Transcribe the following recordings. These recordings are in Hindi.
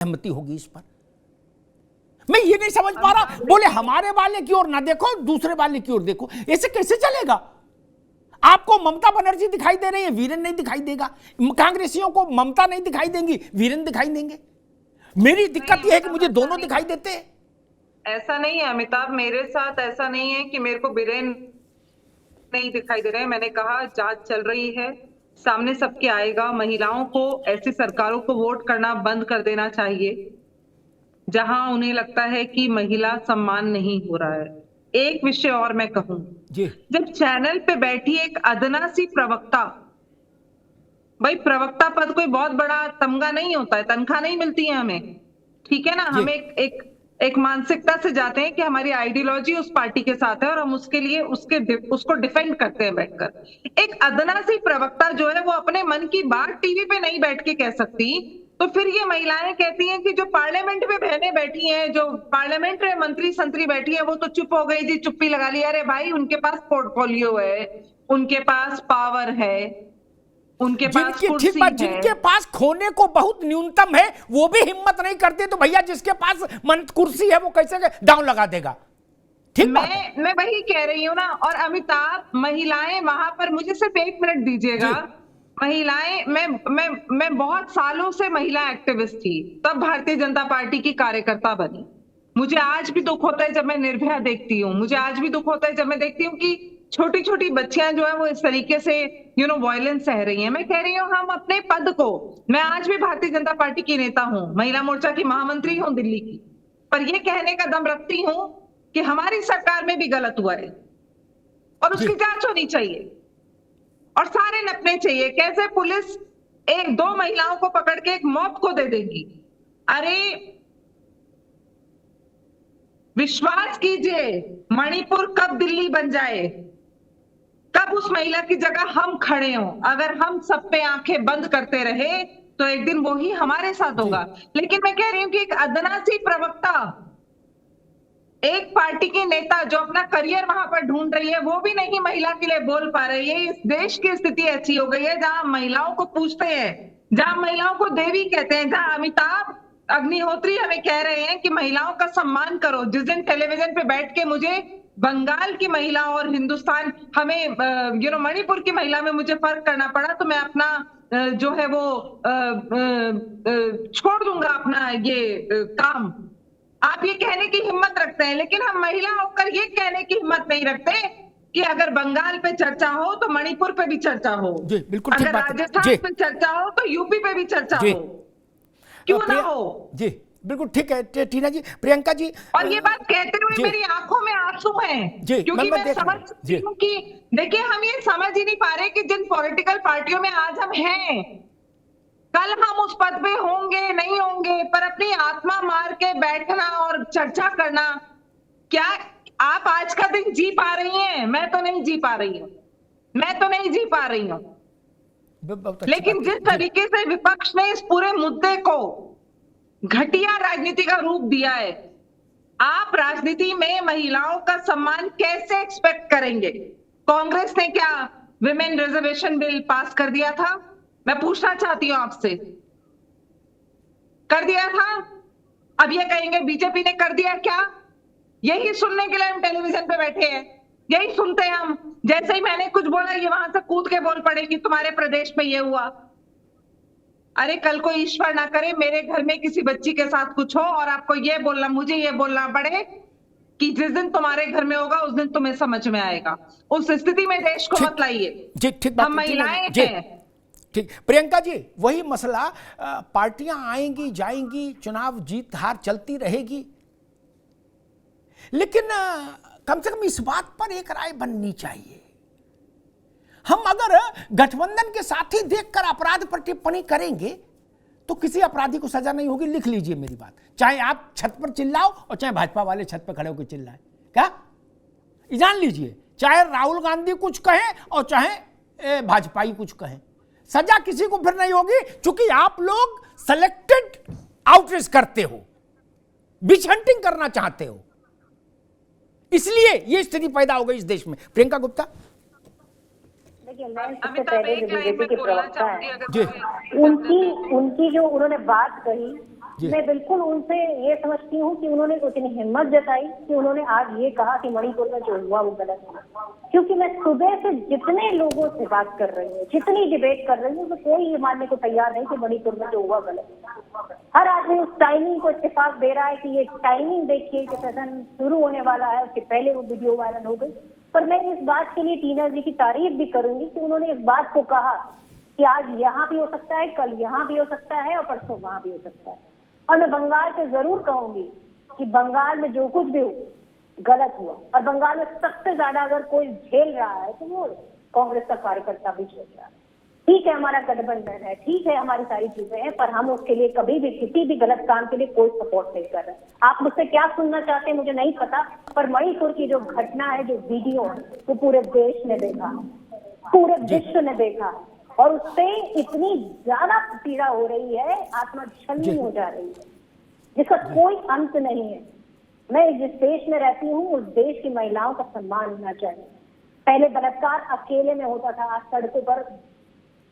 सहमति होगी इस पर? मैं ये नहीं समझ पा रहा। बोले हमारे वाले की ओर ना देखो, दूसरे वाले की ओर देखो, ऐसे कैसे चलेगा? आपको ममता बनर्जी दिखाई दे रही है, वीरेन नहीं दिखाई देगा। कांग्रेसियों को ममता नहीं दिखाई देंगी, वीरेन दिखाई देंगे। मेरी दिक्कत यह है कि मुझे दोनों दिखाई देते हैं। ऐसा नहीं है अमिताभ, मेरे साथ ऐसा नहीं है कि मेरे को वीरेन नहीं दिखाई दे रहे हैं। मैंने कहा जांच चल रही है, सामने सबके आएगा। महिलाओं को, ऐसी सरकारों को वोट करना बंद कर देना चाहिए जहां उन्हें लगता है कि महिला सम्मान नहीं हो रहा है। एक विषय और मैं कहूं, जब चैनल पे बैठी एक अदना सी प्रवक्ता, भाई प्रवक्ता पद कोई बहुत बड़ा तमगा नहीं होता है, तनख्वाह नहीं मिलती है हमें, ठीक है ना। हम एक मानसिकता से जाते हैं कि हमारी आइडियोलॉजी उस पार्टी के साथ है और हम उसके लिए उसको डिफेंड करते हैं बैठकर। एक अदना सी प्रवक्ता जो है वो अपने मन की बात टीवी पे नहीं बैठ के कह सकती, तो फिर ये महिलाएं कहती हैं कि जो पार्लियामेंट में बहनें बैठी हैं, जो पार्लियामेंट में मंत्री संतरी बैठी है, वो तो चुप हो गई जी, चुप्पी लगा ली। अरे भाई, उनके पास पोर्टफोलियो है, उनके पास पावर है, उनके पास कुर्सी है। जिनके पास खोने को बहुत न्यूनतम है वो भी हिम्मत नहीं करते, तो भैया जिसके पास कुर्सी है वो कैसे दांव लगा देगा? ठीक, मैं वही कह रही हूँ ना। और अमिताभ, महिलाएं वहां पर, मुझे सिर्फ 1 मिनट दीजिएगा। महिलाएं, मैं बहुत सालों से महिला एक्टिविस्ट थी, तब भारतीय जनता पार्टी की कार्यकर्ता बनी। मुझे आज भी दुख होता है जब मैं निर्भया देखती हूँ, मुझे आज भी दुख होता है जब मैं देखती हूँ कि छोटी छोटी बच्चियां जो है वो इस तरीके से वायलेंस सह रही हैं। मैं कह रही हूँ हम अपने पद को, मैं आज भी भारतीय जनता पार्टी की नेता हूँ, महिला मोर्चा की महामंत्री हूँ दिल्ली की, पर यह कहने का दम रखती हूँ कि हमारी सरकार में भी गलत हुआ है और उसकी जांच होनी चाहिए और सारे नपने चाहिए। कैसे पुलिस 1-2 महिलाओं को पकड़ के एक मौत को दे देगी? अरे विश्वास कीजिए, मणिपुर कब दिल्ली बन जाए, कब उस महिला की जगह हम खड़े हों। अगर हम सब पे आंखें बंद करते रहे तो एक दिन वो ही हमारे साथ होगा। लेकिन मैं कह रही हूं कि एक अदना सी प्रवक्ता, एक पार्टी की नेता जो अपना करियर वहां पर ढूंढ रही है, वो भी नहीं महिला के लिए बोल पा रही है। इस देश की स्थिति ऐसी हो गई है जहां महिलाओं को पूछते हैं, जहां महिलाओं को देवी कहते हैं, जहां अमिताभ अग्निहोत्री हमें कह रहे हैं कि महिलाओं का सम्मान करो। जिस दिन टेलीविजन पे बैठ के मुझे बंगाल की महिला और हिंदुस्तान, हमें मणिपुर की महिला में मुझे फर्क करना पड़ा, तो मैं अपना जो है वो छोड़ दूंगा अपना ये काम। आप ये कहने की हिम्मत रखते हैं, लेकिन हम महिला होकर ये कहने की हिम्मत नहीं रखते कि अगर बंगाल पे चर्चा हो तो मणिपुर पे भी चर्चा हो, बिल्कुल, अगर राजस्थान पे चर्चा हो तो यूपी पे भी चर्चा हो, क्यों ना हो? जी बिल्कुल ठीक है टीना जी। प्रियंका जी, और ये बात कहते हुए मेरी आंखों में आंसू हैं, क्योंकि मैं समझती हूँ कि देखिए, हम ये समझ ही नहीं पा रहे कि जिन पॉलिटिकल पार्टियों में आज हम हैं, कल हम उस पद पे होंगे नहीं होंगे, पर अपनी आत्मा मार के बैठना और चर्चा करना, क्या आप आज का दिन जी पा रही हैं? मैं तो नहीं जी पा रही हूं, मैं तो नहीं जी पा रही हूं। लेकिन जिस तरीके से विपक्ष ने इस पूरे मुद्दे को घटिया राजनीति का रूप दिया है, आप राजनीति में महिलाओं का सम्मान कैसे एक्सपेक्ट करेंगे? कांग्रेस ने क्या विमेन रिजर्वेशन बिल पास कर दिया था? मैं पूछना चाहती हूं आपसे, कर दिया था? अब ये कहेंगे बीजेपी ने कर दिया क्या? यही सुनने के लिए हम टेलीविजन पे बैठे हैं, यही सुनते हैं हम। जैसे ही मैंने कुछ बोला, ये वहां से कूद के बोल पड़े कि तुम्हारे प्रदेश में ये हुआ। अरे कल को ईश्वर ना करे मेरे घर में किसी बच्ची के साथ कुछ हो और आपको ये बोलना, मुझे ये बोलना पड़े कि जिस दिन तुम्हारे घर में होगा उस दिन तुम्हें समझ में आएगा। उस स्थिति में देश को मत लाइए। हम महिलाएं हैं। ठीक, प्रियंका जी, वही मसला, पार्टियां आएंगी जाएंगी, चुनाव जीत हार चलती रहेगी, लेकिन कम से कम इस बात पर एक राय बननी चाहिए। हम अगर गठबंधन के साथी देखकर अपराध पर टिप्पणी करेंगे तो किसी अपराधी को सजा नहीं होगी। लिख लीजिए मेरी बात, चाहे आप छत पर चिल्लाओ और चाहे भाजपा वाले छत पर खड़े होकर चिल्लाएं, क्या जान लीजिए, चाहे राहुल गांधी कुछ कहें और चाहे भाजपाई कुछ कहें, सजा किसी को फिर नहीं होगी, क्योंकि आप लोग सेलेक्टेड आउटरीच करते हो, बिच हंटिंग करना चाहते हो, इसलिए ये स्थिति पैदा हो गई इस देश में। प्रियंका गुप्ता, देखिए, मैं इससे पहले जो बीजेपी के प्रवक्ता है, उनकी जो उन्होंने बात कही मैं बिल्कुल उनसे ये समझती हूँ कि उन्होंने उतनी हिम्मत जताई कि उन्होंने आज ये कहा कि मणिपुर में जो हुआ वो गलत हुआ। क्योंकि मैं सुबह से जितने लोगों से बात कर रही हूँ, जितनी डिबेट कर रही हूँ, तो कोई ये मानने को तैयार नहीं कि मणिपुर में जो हुआ गलत हुआ। हर आदमी उस टाइमिंग को इत्तेफाक दे रहा है कि ये टाइमिंग देखिए कि सदन शुरू होने वाला है, उसके पहले वो वीडियो वायरल हो गई। पर मैं इस बात के लिए टीना जी की तारीफ भी करूंगी कि उन्होंने इस बात को कहा कि आज यहाँ भी हो सकता है, कल यहाँ भी हो सकता है और परसों वहां भी हो सकता है। और मैं बंगाल से जरूर कहूंगी कि बंगाल में जो कुछ भी हो गलत हुआ, और बंगाल में सबसे ज्यादा अगर कोई झेल रहा है तो वो कांग्रेस का कार्यकर्ता भी झेल रहा है। ठीक है, हमारा गठबंधन है, ठीक है, हमारी सारी चीजें हैं, पर हम उसके लिए कभी भी किसी भी गलत काम के लिए कोई सपोर्ट नहीं कर रहे। आप मुझसे क्या सुनना चाहते हैं मुझे नहीं पता, पर मणिपुर की जो घटना है, जो वीडियो है, वो पूरे देश ने देखा, पूरे विश्व ने देखा, और उससे इतनी ज्यादा पीड़ा हो रही है, आत्मा छलनी हो जा रही है, जिसका कोई अंत नहीं है। मैं जिस देश में रहती हूँ उस देश की महिलाओं का सम्मान होना चाहिए। पहले बलात्कार अकेले में होता था, आज सड़कों पर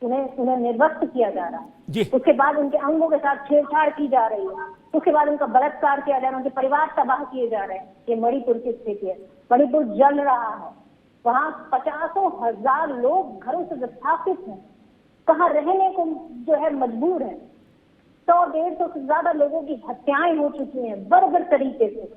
उन्हें निर्वस्त्र किया जा रहा है। उसके बाद उनके अंगों के साथ छेड़छाड़ की जा रही है, उसके बाद उनका बलात्कार किया जा रहा है, उनके परिवार तबाह किए जा रहे हैं। ये मणिपुर की स्थिति है। मणिपुर जल रहा है, वहाँ 50,000 लोग घरों से विस्थापित हैं, कहाँ रहने को जो है मजबूर है। 100-150 से ज्यादा लोगों की हत्याएं हो चुकी हैं बर्बर तरीके से।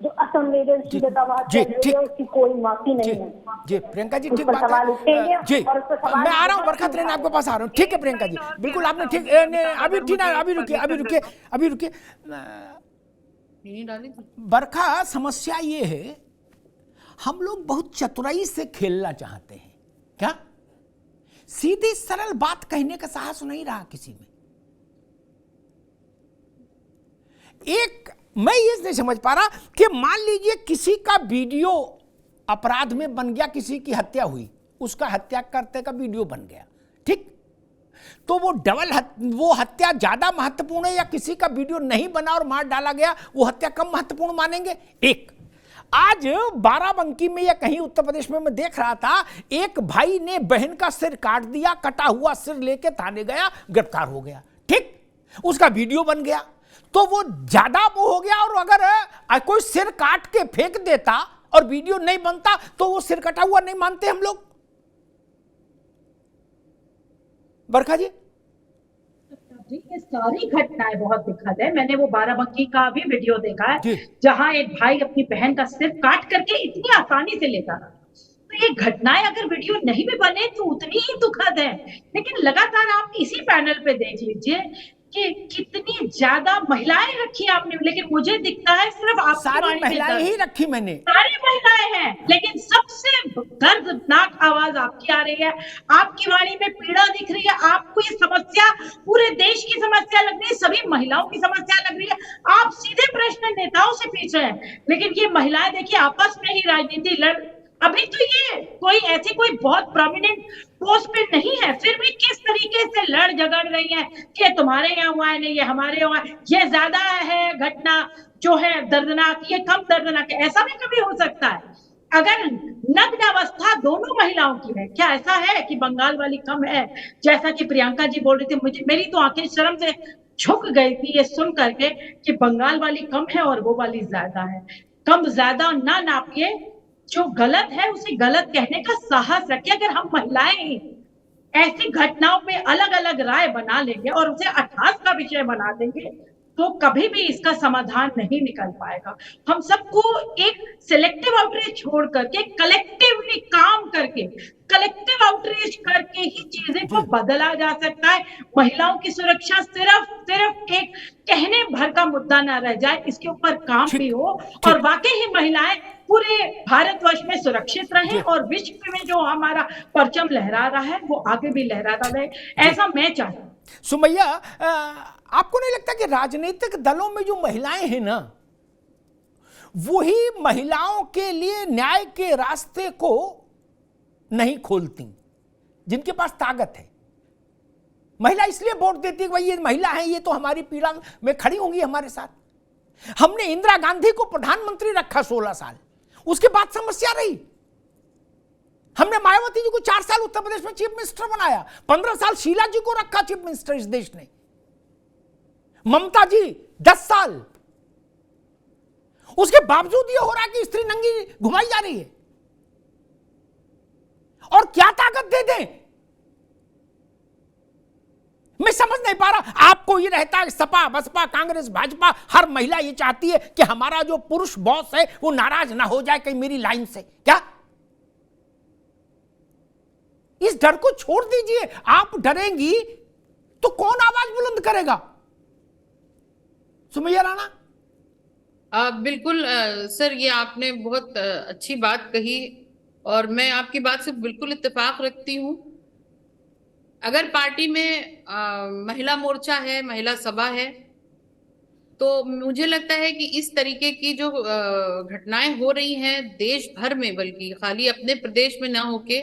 जो असंवेदनशीलता वहाँ चल रही है उसकी कोई माफी नहीं है। जी प्रियंका जी, ठीक बात है। जी, मैं आ रहा हूँ बरखा त्रेन आपके पास आ रहा हूँ। ठीक है प्रियंका जी, बिल्कुल आपने ठीक, अभी रुकिए बरखा। समस्या ये है, हम लोग बहुत चतुराई से खेलना चाहते हैं। क्या सीधी सरल बात कहने का साहस नहीं रहा किसी में। एक मैं ये नहीं समझ पा रहा कि मान लीजिए किसी का वीडियो अपराध में बन गया, किसी की हत्या हुई, उसका हत्या करते का वीडियो बन गया, ठीक, तो वो हत्या ज्यादा महत्वपूर्ण है या किसी का वीडियो नहीं बना और मार डाला गया वो हत्या कम महत्वपूर्ण मानेंगे? एक आज बाराबंकी में या कहीं उत्तर प्रदेश में मैं देख रहा था, एक भाई ने बहन का सिर काट दिया, कटा हुआ सिर लेके थाने गया, गिरफ्तार हो गया, ठीक, उसका वीडियो बन गया, तो वो ज्यादा वो हो गया। और अगर कोई सिर काट के फेंक देता और वीडियो नहीं बनता तो वो सिर कटा हुआ नहीं मानते हम लोग। बरखा जी, ये सारी घटनाएं बहुत दुखद है। मैंने वो बाराबंकी का भी वीडियो देखा है जहां एक भाई अपनी बहन का सिर काट करके इतनी आसानी से लेता था। तो ये घटनाएं अगर वीडियो नहीं भी बने तो उतनी ही दुखद है। लेकिन लगातार आप इसी पैनल पे देख लीजिए कि कितनी ज्यादा महिलाएं रखी आपने, लेकिन मुझे दिखता है सिर्फ आप सारी महिलाएं ही रखी मैंने, सारी महिलाएं हैं, लेकिन सबसे दर्दनाक आवाज आपकी आ रही है। आपकी वाणी में पीड़ा दिख रही है, आपको ये समस्या पूरे देश की समस्या लग रही है, सभी महिलाओं की समस्या लग रही है। आप सीधे प्रश्न नेताओं से पूछ रहे हैं, लेकिन ये महिलाएं देखिए आपस में ही राजनीति लड़, अभी तो ये कोई ऐसी कोई बहुत प्रोमिनेंट पोस्ट पे नहीं है, फिर भी किस तरीके से लड़ झगड़ रही है कि तुम्हारे यहाँ हुआ है, नहीं ये हमारे यहाँ, ये ज्यादा है घटना जो है दर्दनाक, ये कम दर्दनाक है। ऐसा भी कभी हो सकता है? अगर नग्न अवस्था दोनों महिलाओं की है, क्या ऐसा है कि बंगाल वाली कम है? जैसा कि प्रियंका जी बोल रही थी, मेरी तो आंखें शर्म से झुक गई थी ये सुन करके कि बंगाल वाली कम है और वो वाली ज्यादा है। कम ज्यादा ना नापिए, जो गलत है उसे गलत कहने का साहस रखिए। अगर हम महिलाएं ऐसी घटनाओं पे अलग अलग राय बना लेंगे और उसे अट्ठास का विषय बना देंगे तो कभी भी इसका समाधान नहीं निकल पाएगा। हम सबको एक सिलेक्टिव आउटरीच छोड़ करके कलेक्टिवली काम करके, कलेक्टिव आउटरीच करके ही चीजें को बदला जा सकता है। महिलाओं की सुरक्षा सिर्फ एक कहने भर का मुद्दा ना रह जाए, इसके ऊपर काम भी हो और वाकई ही महिलाएं पूरे भारतवर्ष में सुरक्षित रहे और विश्व में जो हमारा परचम लहरा रहा है वो आगे भी लहराता रहे, ऐसा मैं चाहता हूं। सुमैया, आपको नहीं लगता कि राजनीतिक दलों में जो महिलाएं हैं ना, वही महिलाओं के लिए न्याय के रास्ते को नहीं खोलती, जिनके पास ताकत है? महिला इसलिए वोट देती है कि भाई ये महिला है, ये तो हमारी पीड़ा में खड़ी होंगी हमारे साथ। हमने इंदिरा गांधी को प्रधानमंत्री रखा 16 साल, उसके बाद समस्या रही। हमने मायावती जी को 4 साल उत्तर प्रदेश में चीफ मिनिस्टर बनाया, 15 साल शीला जी को रखा चीफ मिनिस्टर इस देश ने। ममता जी 10 साल, उसके बावजूद ये हो रहा है कि स्त्री नंगी घुमाई जा रही है। और क्या ताकत दे दें, मैं समझ नहीं पा रहा। आपको ये रहता है सपा बसपा कांग्रेस भाजपा हर महिला ये चाहती है कि हमारा जो पुरुष बॉस है वो नाराज ना हो जाए कहीं मेरी लाइन से। क्या इस डर को छोड़ दीजिए। आप डरेंगी तो कौन आवाज बुलंद करेगा? सुमैया राणा। बिल्कुल सर, ये आपने बहुत अच्छी बात कही और मैं आपकी बात से बिल्कुल इत्तेफाक रखती हूँ। अगर पार्टी में महिला मोर्चा है, महिला सभा है, तो मुझे लगता है कि इस तरीके की जो घटनाएं हो रही हैं देश भर में, बल्कि खाली अपने प्रदेश में ना होके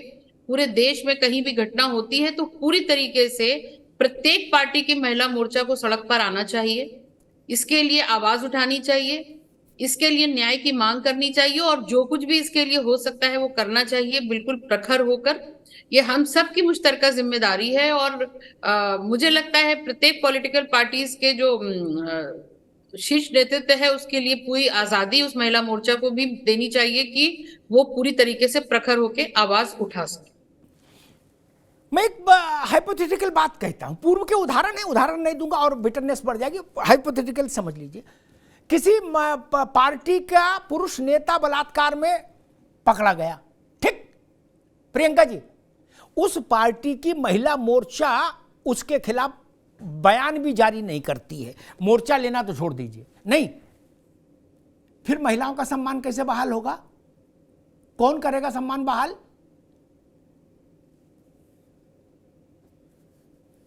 पूरे देश में कहीं भी घटना होती है, तो पूरी तरीके से प्रत्येक पार्टी की महिला मोर्चा को सड़क पर आना चाहिए, इसके लिए आवाज उठानी चाहिए, इसके लिए न्याय की मांग करनी चाहिए और जो कुछ भी इसके लिए हो सकता है वो करना चाहिए, बिल्कुल प्रखर होकर। ये हम सब की मुश्तरका जिम्मेदारी है और मुझे लगता है प्रत्येक पॉलिटिकल पार्टीज के जो शीर्ष नेतृत्व है उसके लिए पूरी आजादी उस महिला मोर्चा को भी देनी चाहिए कि वो पूरी तरीके से प्रखर होकर आवाज उठा सके। मैं एक हाइपोथेटिकल बात कहता हूं, पूर्व के उदाहरण है, उदाहरण नहीं दूंगा और बिटरनेस बढ़ जाएगी। हाइपोथेटिकल समझ लीजिए, किसी पार्टी का पुरुष नेता बलात्कार में पकड़ा गया, ठीक? प्रियंका जी, उस पार्टी की महिला मोर्चा उसके खिलाफ बयान भी जारी नहीं करती है, मोर्चा लेना तो छोड़ दीजिए, नहीं, फिर महिलाओं का सम्मान कैसे बहाल होगा? कौन करेगा सम्मान बहाल?